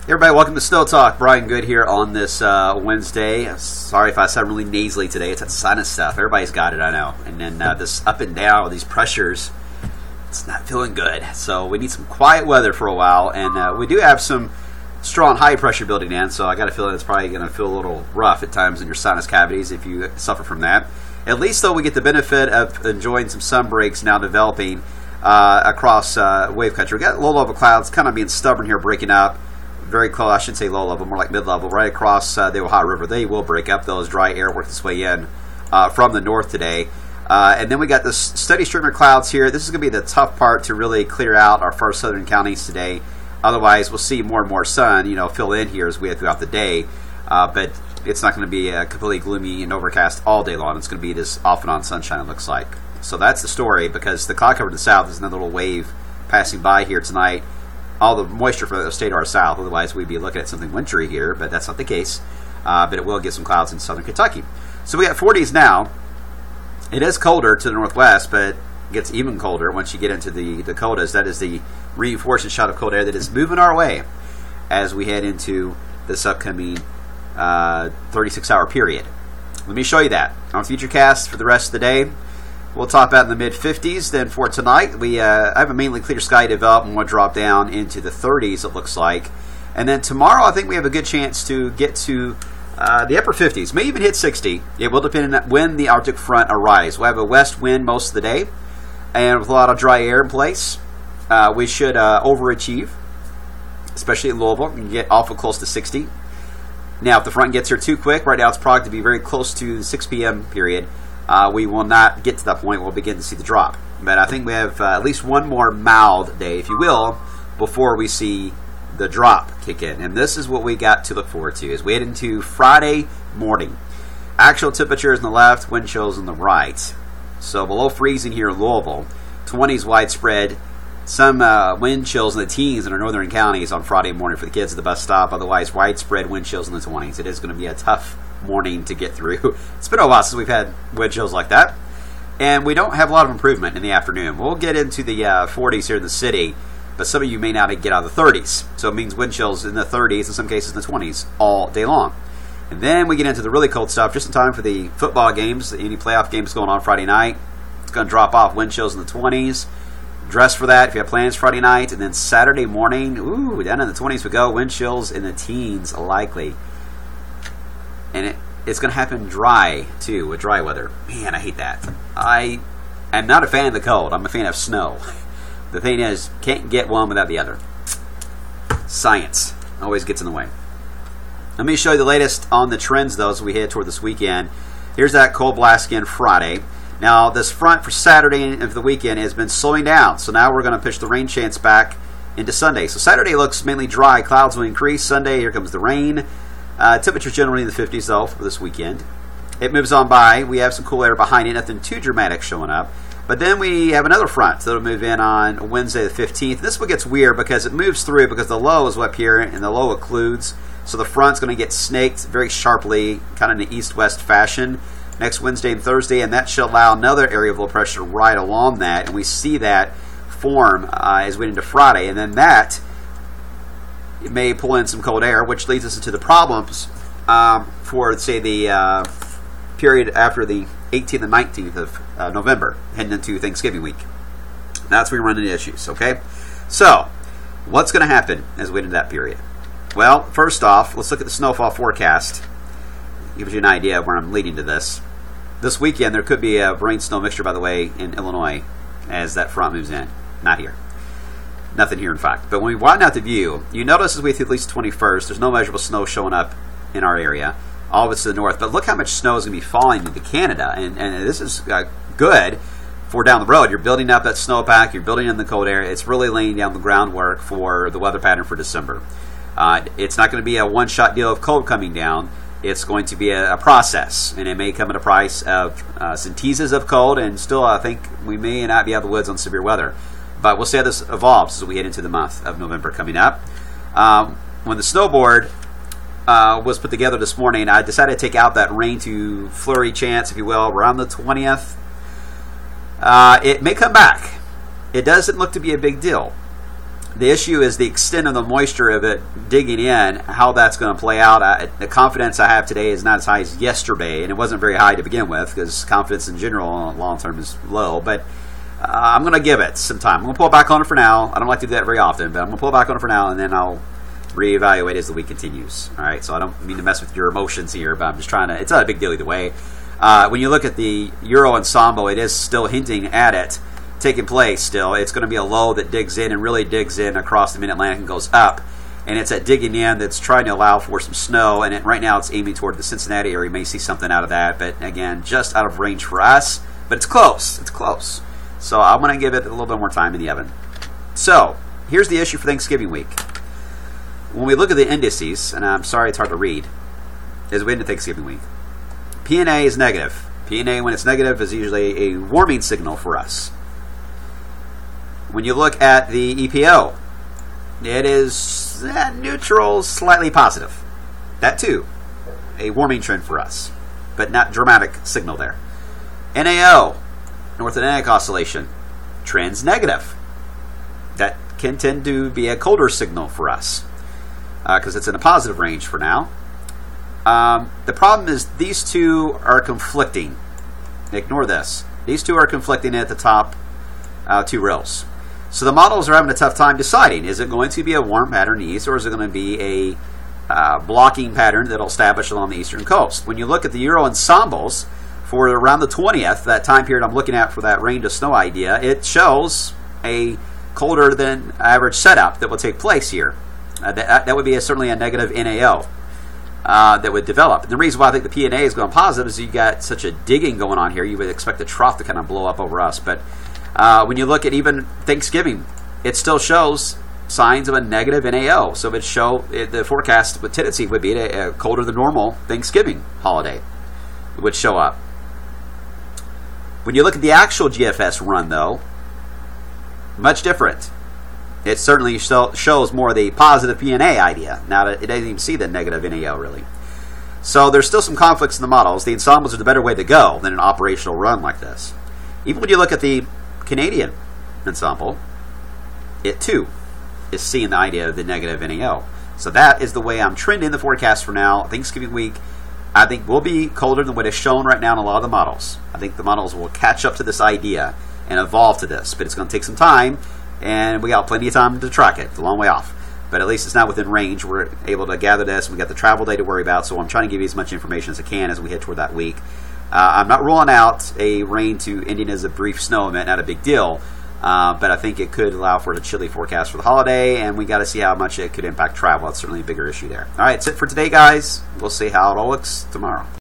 Everybody, welcome to Snow Talk. Brian Good here on this Wednesday. Sorry if I sound really nasally today. It's that sinus stuff. Everybody's got it, I know. And then this up and down, these pressures, it's not feeling good. So we need some quiet weather for a while. And we do have some strong high pressure building in. So I got a feeling it's probably going to feel a little rough at times in your sinus cavities if you suffer from that. At least, though, we get the benefit of enjoying some sun breaks now developing across wave country. We got low level clouds kind of being stubborn here, breaking up. Very close, I shouldn't say low level, more like mid level, right across the Ohio River. They will break up. Those dry air work its way in from the north today. And then we got this steady stream of clouds here. This is going to be the tough part to really clear out our far southern counties today. Otherwise, we'll see more and more sun, fill in here as we head throughout the day. But it's not going to be completely gloomy and overcast all day long. It's going to be this off and on sunshine, it looks like. So that's the story, because the cloud cover to the south is another little wave passing by here tonight. All the moisture for the state to our south. Otherwise, we'd be looking at something wintry here, but that's not the case. But it will get some clouds in southern Kentucky. So we got 40s now. It is colder to the northwest, but it gets even colder once you get into the Dakotas. That is the reinforcing shot of cold air that is moving our way as we head into this upcoming 36-hour period. Let me show you that on Futurecast for the rest of the day. We'll top out in the mid-50s. Then for tonight, I have a mainly clear sky develop, and we'll drop down into the 30s, it looks like. And then tomorrow, I think we have a good chance to get to the upper 50s. May even hit 60. It will depend on when the Arctic front arrives. We'll have a west wind most of the day, and with a lot of dry air in place, we should overachieve, especially in Louisville, and get awful close to 60. Now, if the front gets here too quick, right now it's projected to be very close to the 6 p.m. period. We will not get to that point. We'll begin to see the drop. But I think we have at least one more mild day, if you will, before we see the drop kick in. And this is what we got to look forward to as we head into Friday morning. Actual temperatures on the left, wind chills on the right. So below freezing here in Louisville, 20s widespread. Some wind chills in the teens in our northern counties on Friday morning for the kids at the bus stop. Otherwise, widespread wind chills in the 20s. It is going to be a tough morning to get through. It's been a while since we've had wind chills like that, and we don't have a lot of improvement in the afternoon. We'll get into the 40s here in the city, but some of you may not get out of the 30s, so it means wind chills in the 30s, in some cases in the 20s, all day long. And then we get into the really cold stuff just in time for the football games, any playoff games going on Friday night. It's going to drop off, wind chills in the 20s. Dress for that if you have plans Friday night. And then Saturday morning, down in the 20s we go, wind chills in the teens likely. And it's going to happen dry, too, with dry weather. Man, I hate that. I am not a fan of the cold. I'm a fan of snow. The thing is, can't get one without the other. Science always gets in the way. Let me show you the latest on the trends, though, as we head toward this weekend. Here's that cold blast again Friday. Now, this front for Saturday and for the weekend has been slowing down. So now we're going to push the rain chance back into Sunday. So Saturday looks mainly dry. Clouds will increase. Sunday, here comes the rain. Temperature generally in the 50s, though, for this weekend. It moves on by. We have some cool air behind it. Nothing too dramatic showing up. But then we have another front that will move in on Wednesday the 15th. This one gets weird because it moves through because the low is up here, and the low occludes. So the front's going to get snaked very sharply, kind of in an east-west fashion, next Wednesday and Thursday. And that should allow another area of low pressure right along that. And we see that form as we get into Friday. And then that it may pull in some cold air, which leads us into the problems for, say, the period after the 18th and 19th of November, heading into Thanksgiving week. That's where we run into issues, okay? So, what's going to happen as we get into that period? Well, first off, let's look at the snowfall forecast. Gives you an idea of where I'm leading to this. This weekend, there could be a rain-snow mixture, by the way, in Illinois as that front moves in. Not here. Nothing here, in fact. But when we widen out the view, you notice as we hit at least 21st, there's no measurable snow showing up in our area. All of it's to the north. But look how much snow is going to be falling into Canada. And this is good for down the road. You're building up that snowpack. You're building in the cold air. It's really laying down the groundwork for the weather pattern for December. It's not going to be a one-shot deal of cold coming down. It's going to be a process. And it may come at a price of some teases of cold. And still, I think we may not be out of the woods on severe weather. But we'll see how this evolves as we head into the month of November coming up. When the snowboard was put together this morning, I decided to take out that rain to flurry chance, if you will, around the 20th. It may come back. It doesn't look to be a big deal. The issue is the extent of the moisture of it digging in, how that's going to play out. The confidence I have today is not as high as yesterday, and it wasn't very high to begin with because confidence in general long term is low. But I'm going to give it some time. I'm going to pull it back on it for now. I don't like to do that very often, but I'm going to pull it back on it for now, and then I'll reevaluate as the week continues. All right, so I don't mean to mess with your emotions here, but I'm just trying to. It's not a big deal either way. When you look at the Euro Ensemble, it is still hinting at it taking place still. It's going to be a low that digs in and really digs in across the Mid-Atlantic and goes up. And it's that digging in that's trying to allow for some snow. And right now it's aiming toward the Cincinnati area. You may see something out of that. But again, just out of range for us. But it's close. It's close. So I'm going to give it a little bit more time in the oven. So here's the issue for Thanksgiving week. When we look at the indices, and I'm sorry it's hard to read, as we end Thanksgiving week, PNA is negative. PNA, when it's negative, is usually a warming signal for us. When you look at the EPO, it is neutral, slightly positive. That too, a warming trend for us, but not dramatic signal there. NAO, North Atlantic Oscillation, trends negative. That can tend to be a colder signal for us because it's in a positive range for now. The problem is these two are conflicting. Ignore this. These two are conflicting at the top two rows. So the models are having a tough time deciding, is it going to be a warm pattern east or is it going to be a blocking pattern that will establish along the eastern coast? When you look at the Euro Ensembles for around the 20th, that time period I'm looking at for that rain to snow idea, it shows a colder than average setup that will take place here. That would be certainly a negative NAO that would develop. And the reason why I think the PNA is going positive is you got such a digging going on here, you would expect the trough to kind of blow up over us. But when you look at even Thanksgiving, it still shows signs of a negative NAO. So the forecast with tendency would be a colder than normal Thanksgiving holiday would show up. When you look at the actual GFS run, though, much different. It certainly shows more of the positive PNA idea. Now, it doesn't even see the negative NAO, really. So there's still some conflicts in the models. The ensembles are the better way to go than an operational run like this. Even when you look at the Canadian ensemble, it too is seeing the idea of the negative NAO. So that is the way I'm trending the forecast for now. Thanksgiving week, I think, will be colder than what is shown right now in a lot of the models. I think the models will catch up to this idea and evolve to this, but it's going to take some time, and we got plenty of time to track it. It's a long way off, but at least it's not within range. We're able to gather this, and we got the travel day to worry about, so I'm trying to give you as much information as I can as we head toward that week. I'm not ruling out a rain to ending as a brief snow event, not a big deal, but I think it could allow for a chilly forecast for the holiday, and we got to see how much it could impact travel. It's certainly a bigger issue there. All right, that's it for today, guys. We'll see how it all looks tomorrow.